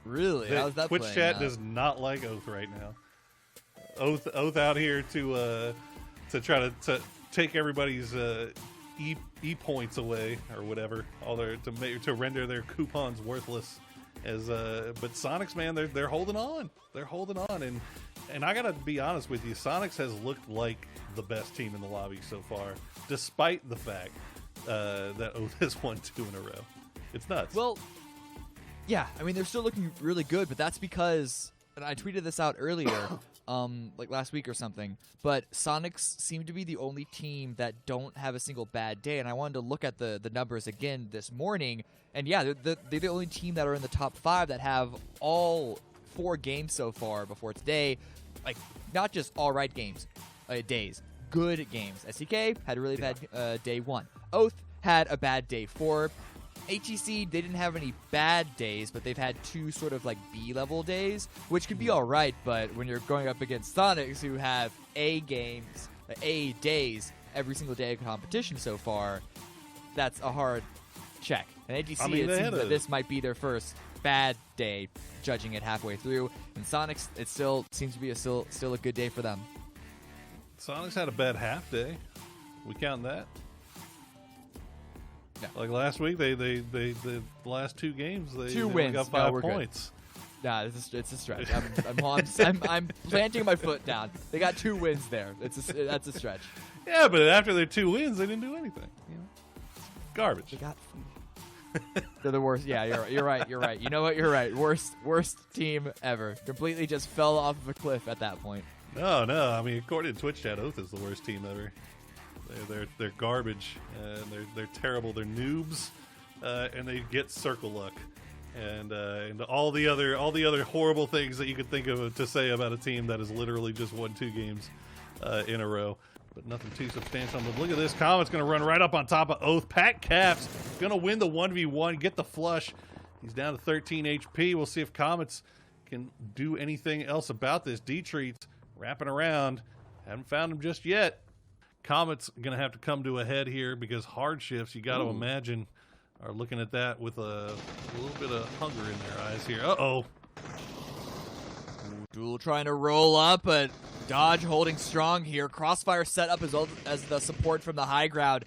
Really? How's that Twitch playing chat out? does not like Oath right now. Oath out here to try to take everybody's e points away or whatever, all their to render their coupons worthless. But Soniqs, man, they're holding on. They're holding on, and I gotta be honest with you, Soniqs has looked like the best team in the lobby so far, despite the fact that Oath has won 2 in a row. It's nuts. Well, yeah, I mean, they're still looking really good, but that's because, and I tweeted this out earlier, like last week or something, but Soniqs seem to be the only team that don't have a single bad day, and I wanted to look at the numbers again this morning, and yeah, they're the only team that are in the top 5 that have all 4 games so far before today, like, not just all right games, days, good games. SEK had a really bad day 1. Oath had a bad day 4. HEC, they didn't have any bad days, but they've had 2 sort of like B-level days, which could be all right, but when you're going up against Soniqs, who have A games, A days every single day of competition so far, that's a hard check. And HEC, it seems that this might be their first bad day, judging it halfway through. And Soniqs, it still seems to be still a good day for them. Soniqs had a bad half day. We count that? No. Like last week, the last 2 games, they 2 wins. got 5 no, points. Nah, it's a stretch. I'm planting my foot down. They got 2 wins there. That's a stretch. Yeah, but after their 2 wins, they didn't do anything. You know? Garbage. They got. They're the worst. Yeah, you're right. You're right. You know what? You're right. Worst team ever. Completely just fell off of a cliff at that point. No. I mean, according to Twitch chat, Oath is the worst team ever. They're garbage, and they're terrible. They're noobs, and they get circle luck, and all the other horrible things that you could think of to say about a team that has literally just won 2 games in a row. But nothing too substantial. But look at this. Comet's going to run right up on top of Oath. Pat Caps going to win the 1v1, get the flush. He's down to 13 HP. We'll see if Comets can do anything else about this. D-Treats wrapping around. Haven't found him just yet. Comet's going to have to come to a head here because hardships, you got to imagine, are looking at that with a little bit of hunger in their eyes here. Uh-oh. Duel trying to roll up, but Dodge holding strong here. Crossfire set up as the support from the high ground.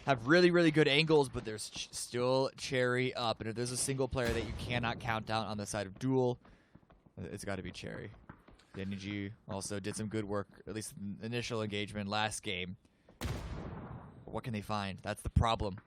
Have really, really good angles, but there's still Cherry up. And if there's a single player that you cannot count down on the side of Duel, it's got to be Cherry. The Energy also did some good work, at least in initial engagement last game. But what can they find? That's the problem.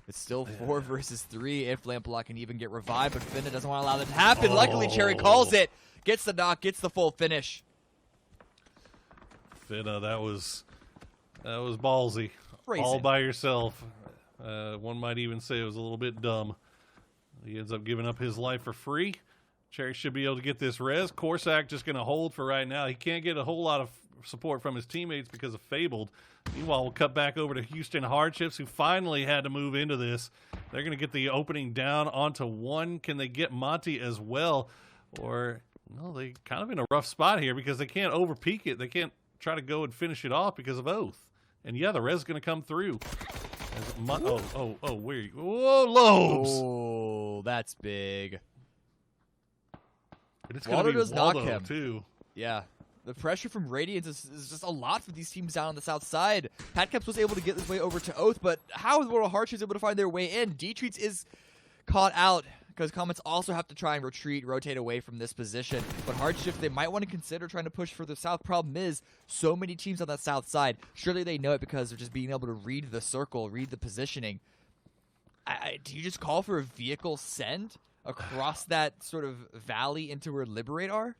It's still 4 versus 3 if Lamplock can even get revived, but Finna doesn't want to allow that to happen. Luckily, Cherry calls it, gets the knock, gets the full finish. Finna, that was ballsy. Crazy. All by yourself. One might even say it was a little bit dumb. He ends up giving up his life for free. Cherry should be able to get this res. Corsac just going to hold for right now. He can't get a whole lot of support from his teammates because of Fabled. Meanwhile, we'll cut back over to Houston Hardships, who finally had to move into this. They're going to get the opening down onto 1. Can they get Monty as well? Or, no, they kind of in a rough spot here because they can't over-peak it. They can't try to go and finish it off because of Oath. And, yeah, the res is going to come through. Where are you? Whoa, Lobes! Oh, that's big. And it's going to be does knock Waldo, him. too. Yeah. The pressure from Radiance is just a lot for these teams down on the south side. Patcaps was able to get his way over to Oath, but how is World Hardships able to find their way in? D-Treats is caught out because Comets also have to try and rotate away from this position. But Hardships, they might want to consider trying to push further south. Problem is, so many teams on that south side, surely they know it because they're just being able to read the circle, read the positioning. Do you just call for a vehicle send across that sort of valley into where Liberate are?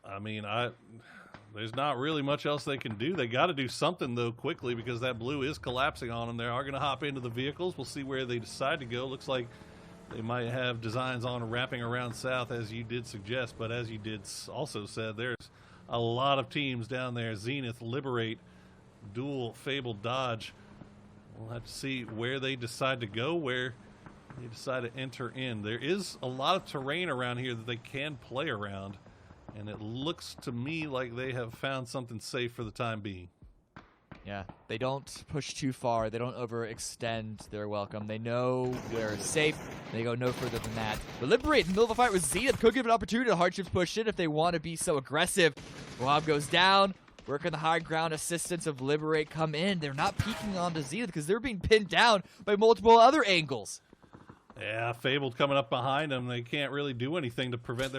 I mean, there's not really much else they can do. They got to do something, though, quickly because that blue is collapsing on them. They are going to hop into the vehicles. We'll see where they decide to go. Looks like they might have designs on wrapping around south, as you did suggest. But as you did also said, there's a lot of teams down there. Zenith, Liberate, Duel, Fable, Dodge. We'll have to see where they decide to go, where they decide to enter in. There is a lot of terrain around here that they can play around. And it looks to me like they have found something safe for the time being. Yeah, they don't push too far. They don't overextend their welcome. They know where it's safe. They go no further than that. But Liberate in the middle of a fight with Zenith could give an opportunity to Hardships push in if they want to be so aggressive. Rob goes down. Working the high ground, assistance of Liberate come in. They're not peeking onto Zenith because they're being pinned down by multiple other angles. Yeah, Fabled coming up behind them. They can't really do anything to protect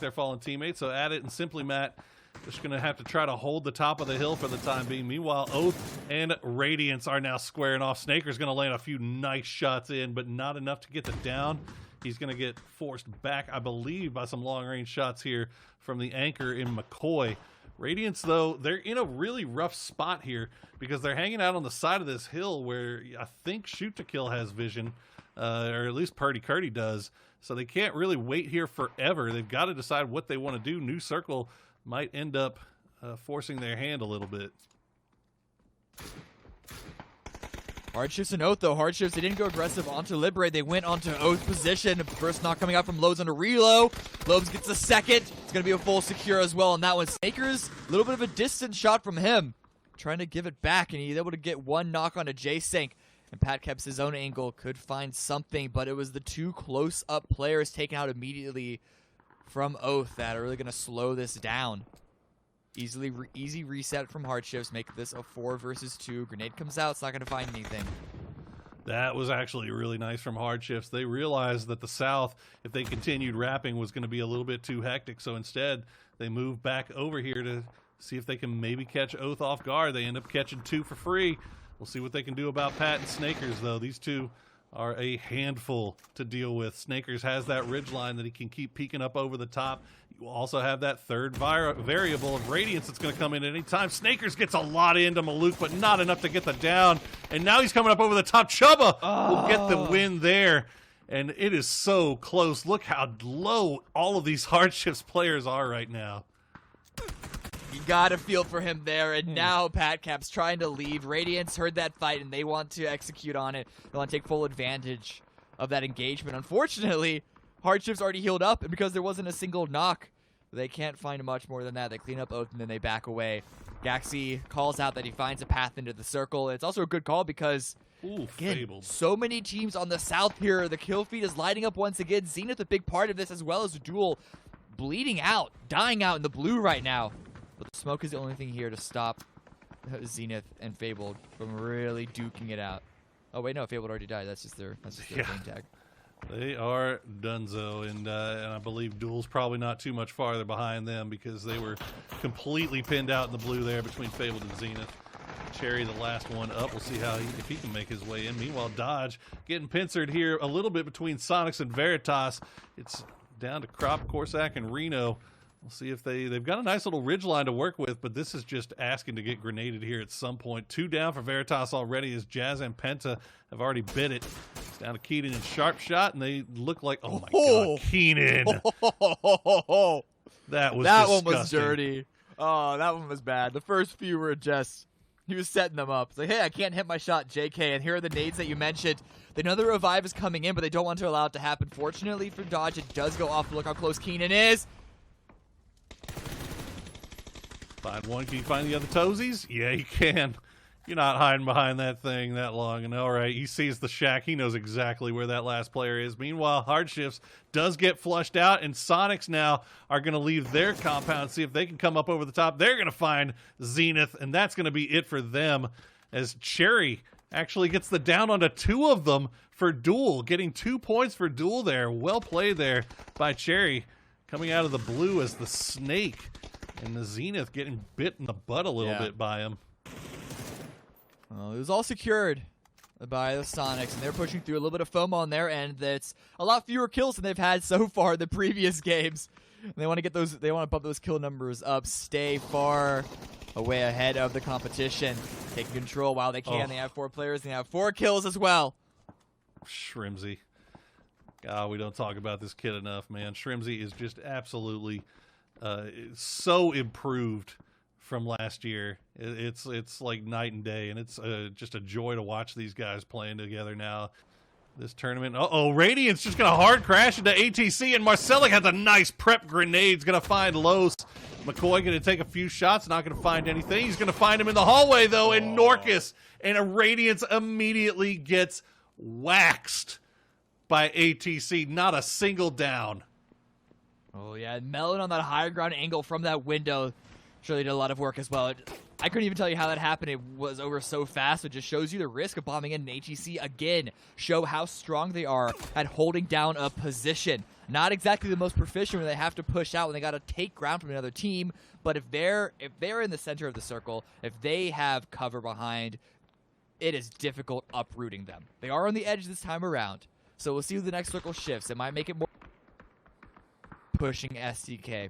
their fallen teammates. So Addit and Simply Matt just going to have to try to hold the top of the hill for the time being. Meanwhile, Oath and Radiance are now squaring off. Snaker's going to land a few nice shots in, but not enough to get the down. He's going to get forced back, I believe, by some long-range shots here from the anchor in McCoy. Radiance, though, they're in a really rough spot here because they're hanging out on the side of this hill where I think Shoot to Kill has vision, or at least Purdy Curdy does. So they can't really wait here forever. They've got to decide what they want to do. New Circle might end up forcing their hand a little bit. Hardships and Oath, though. Hardships, they didn't go aggressive onto Liberate. They went onto Oath position. First knock coming out from Lobes onto Relo. Lobes gets the second. It's going to be a full secure as well on that one. Snakers, a little bit of a distance shot from him. Trying to give it back, and he's able to get one knock onto J-Sync. And Pat Keps his own angle, could find something, but it was the two close-up players taken out immediately from Oath that are really going to slow this down. Easy reset from Hardships, make this a 4 versus 2. Grenade comes out, it's not going to find anything. That was actually really nice from Hardships. They realized that the South, if they continued rapping, was going to be a little bit too hectic, so instead they moved back over here to see if they can maybe catch Oath off guard. They end up catching 2 for free. We'll see what they can do about Pat and Snakers, though. These two are a handful to deal with. Snakers has that ridgeline that he can keep peeking up over the top. You will also have that third variable of Radiance that's going to come in at any time. Snakers gets a lot into Maluk, but not enough to get the down. And now he's coming up over the top. Chubba will get the win there. And it is so close. Look how low all of these Hardships players are right now. You gotta feel for him there, and now Pat Keps trying to leave. Radiance heard that fight, and they want to execute on it. They want to take full advantage of that engagement. Unfortunately, Hardships already healed up, and because there wasn't a single knock, they can't find much more than that. They clean up Oath, and then they back away. Gaxi calls out that he finds a path into the circle. It's also a good call because, again, so many teams on the south here. The kill feed is lighting up once again. Zenith a big part of this, as well as Duel bleeding out, dying out in the blue right now. But the smoke is the only thing here to stop Zenith and Fabled from really duking it out. Oh wait, no, Fabled already died. That's just their game tag. They are donezo, and I believe Duel's probably not too much farther behind them because they were completely pinned out in the blue there between Fabled and Zenith. Cherry, the last one up. We'll see if he can make his way in. Meanwhile, Dodge getting pincered here a little bit between Soniqs and Veritas. It's down to Crop, Corsac, and Reno. We'll see if they've got a nice little ridge line to work with, but this is just asking to get grenaded here at some point. 2 down for Veritas already as Jazz and Penta have already bit it. It's down to Keenan and Sharp Shot, and they look like, oh my God, Keenan. That was disgusting. One was dirty. Oh, that one was bad. The first few were just, he was setting them up. It's like, hey, I can't hit my shot, JK, and here are the nades that you mentioned. They know the revive is coming in, but they don't want to allow it to happen. Fortunately for Dodge, it does go off. Look how close Keenan is. Find one. Can you find the other toesies? Yeah, you can. You're not hiding behind that thing that long. And all right, he sees the shack. He knows exactly where that last player is. Meanwhile, Hardships does get flushed out, and Soniqs now are going to leave their compound, see if they can come up over the top. They're going to find Zenith, and that's going to be it for them as Cherry actually gets the down onto 2 of them for Duel, getting 2 points for Duel there. Well played there by Cherry, coming out of the blue as the snake. And the Zenith getting bit in the butt a little bit by him. Well, it was all secured by the Soniqs, and they're pushing through a little bit of FOMO on their end. That's a lot fewer kills than they've had so far in the previous games. And they want to get those. They want to bump those kill numbers up, stay far away ahead of the competition, taking control while they can. They have 4 players. They have 4 kills as well. Shrimsy. God, we don't talk about this kid enough, man. Shrimsy is just absolutely so improved from last year. It's like night and day, and it's just a joy to watch these guys playing together now. this tournament. Uh-oh, Radiant's just going to hard crash into ATC, and Marcelic has a nice prep grenade. He's going to find Los. McCoy going to take a few shots, not going to find anything. He's going to find him in the hallway, though, and Norcus and a Radiance immediately gets waxed by ATC. Not a single down. Oh, yeah, Melon on that higher ground angle from that window surely did a lot of work as well. I couldn't even tell you how that happened. It was over so fast. It just shows you the risk of bombing in ATC again. Show how strong they are at holding down a position. Not exactly the most proficient when they have to push out, when they got to take ground from another team. But if they're in the center of the circle, if they have cover behind, it is difficult uprooting them. They are on the edge this time around. So we'll see who the next circle shifts. It might make it more pushing SDK.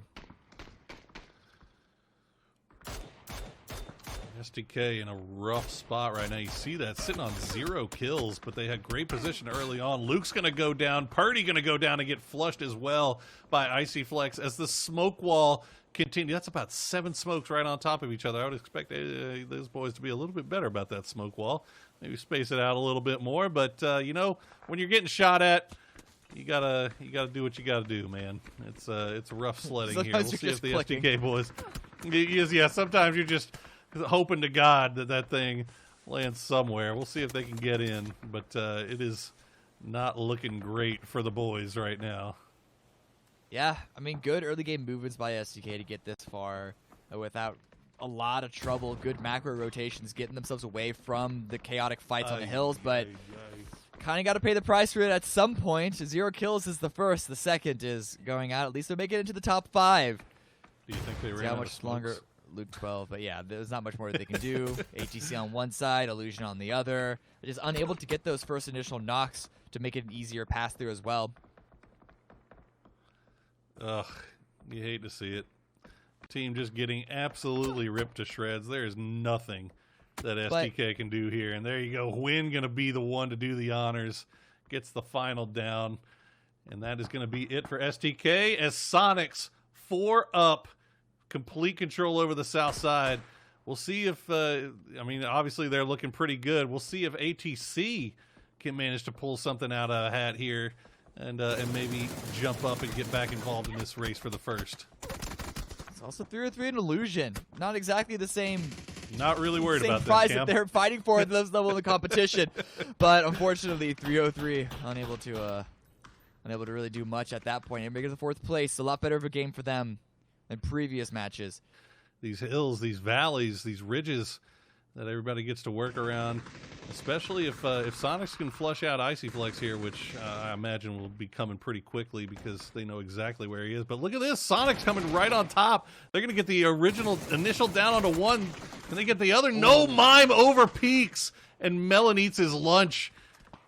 SDK in a rough spot right now. You see that sitting on 0 kills, but they had great position early on. Luke's going to go down. Purdy going to go down and get flushed as well by Icy Flex as the smoke wall continues. That's about 7 smokes right on top of each other. I would expect those boys to be a little bit better about that smoke wall. Maybe space it out a little bit more, but you know, when you're getting shot at, you gotta do what you gotta do, man. It's rough sledding here. We'll see if the SDK boys. Yeah, sometimes you're just hoping to God that thing lands somewhere. We'll see if they can get in, but it is not looking great for the boys right now. Yeah, I mean, good early game movements by SDK to get this far without a lot of trouble. Good macro rotations, getting themselves away from the chaotic fights on the hills, but kind of got to pay the price for it at some point. 0 kills is the first. The second is going out. At least they're making it into the top 5. Do you think they ran how out much of longer? smokes? Luke 12, but yeah, there's not much more that they can do. ATC on one side, Illusion on the other. They're just unable to get those first initial knocks to make it an easier pass through as well. Ugh, you hate to see it. Team just getting absolutely ripped to shreds. There is nothing that SDK can do here. And there you go. Win going to be the one to do the honors. Gets the final down. And that is going to be it for SDK as Soniqs 4 up. Complete control over the south side. We'll see if, I mean, obviously they're looking pretty good. We'll see if ATC can manage to pull something out of a hat here and maybe jump up and get back involved in this race for the first. It's also 3-3 in Illusion. Not exactly the same. Not really worried about prize that they're fighting for at this level of the competition. But unfortunately, 3-0-3, unable to really do much at that point. And make it to 4th place. A lot better of a game for them in previous matches. These hills, these valleys, these ridges that everybody gets to work around, especially if Soniqs can flush out Icy Flex here, which I imagine will be coming pretty quickly because they know exactly where he is. But look at this, Soniqs coming right on top. They're going to get the initial down onto one, and they get the other. No Mime over peaks, and Melon eats his lunch.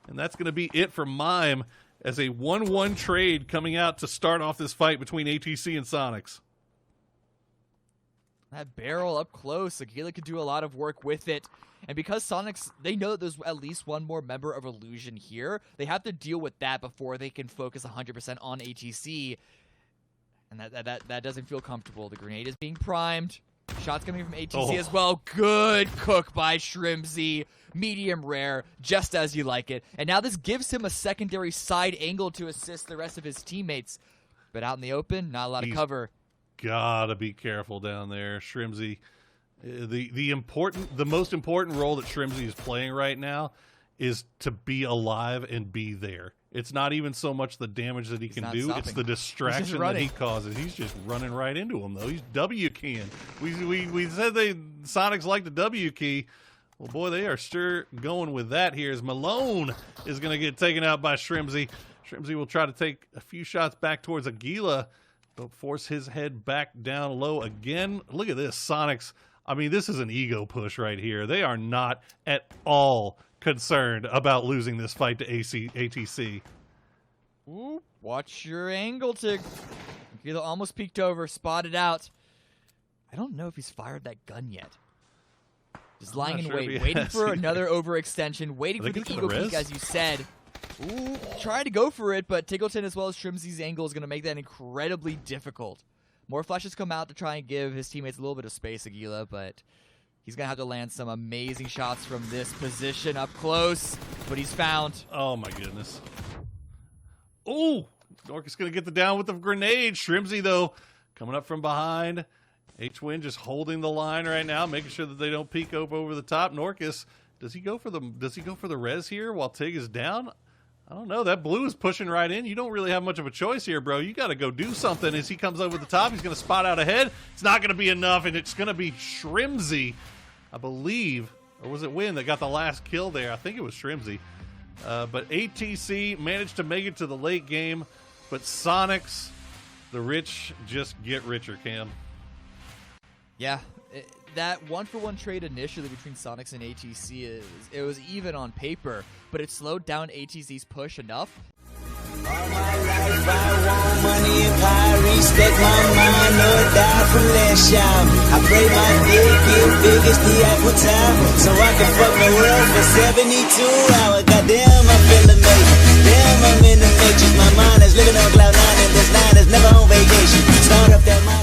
And that's going to be it for Mime as a 1-1 trade coming out to start off this fight between ATC and Soniqs. That barrel up close, Aguila could do a lot of work with it. And because Soniqs, they know that there's at least one more member of Illusion here, they have to deal with that before they can focus 100% on ATC. And that doesn't feel comfortable. The grenade is being primed. Shots coming from ATC as well. Good cook by Shrimzy. Medium rare, just as you like it. And now this gives him a secondary side angle to assist the rest of his teammates. But out in the open, not a lot of cover. Gotta be careful down there, Shrimzy. The most important role that Shrimzy is playing right now is to be alive and be there. It's not even so much the damage that he can do; it's the distraction that he causes. He's just running right into him, though. He's W keying. We said Soniqs like the W key. Well, boy, they are sure going with that here. As Malone is going to get taken out by Shrimzy. Shrimzy will try to take a few shots back towards Aguila. Don't force his head back down low again. Look at this, Soniqs. I mean, this is an ego push right here. They are not at all concerned about losing this fight to ATC. Ooh, watch your angle, Tig. Aguila almost peeked over, spotted out. I don't know if he's fired that gun yet. Just lying in wait, waiting for another overextension, waiting for the ego peek, as you said. Ooh, trying to go for it, but Tiggleton as well as Shrimzy's angle is going to make that incredibly difficult. More flashes come out to try and give his teammates a little bit of space, Aguila, but He's going to have to land some amazing shots from this position up close, but he's found. Oh, my goodness. Oh, Norcus going to get the down with the grenade. Shrimzy, though, coming up from behind. H-Win just holding the line right now, making sure that they don't peek over the top. Norcus, does he go for the res here while Tig is down? I don't know. That blue is pushing right in. You don't really have much of a choice here, bro. You got to go do something. As he comes over the top, he's going to spot out ahead. It's not going to be enough, and it's going to be Shrimzy, I believe. Or was it Win that got the last kill there? I think it was Shrimzy. But ATC managed to make it to the late game. But Soniqs, the rich just get richer, Cam. Yeah. That 1-for-1 trade initially between Soniqs and ATC, it was even on paper, but it slowed down ATC's push enough. All my life I want money and power, respect my mind, or die from last time. I pray my dick get big as the Eiffel Tower, so I can fuck the world for 72 hours. Goddamn, I feel amazing. Damn, I'm in the matrix. My mind is living on cloud nine, and this line is never on vacation. Start up that mind.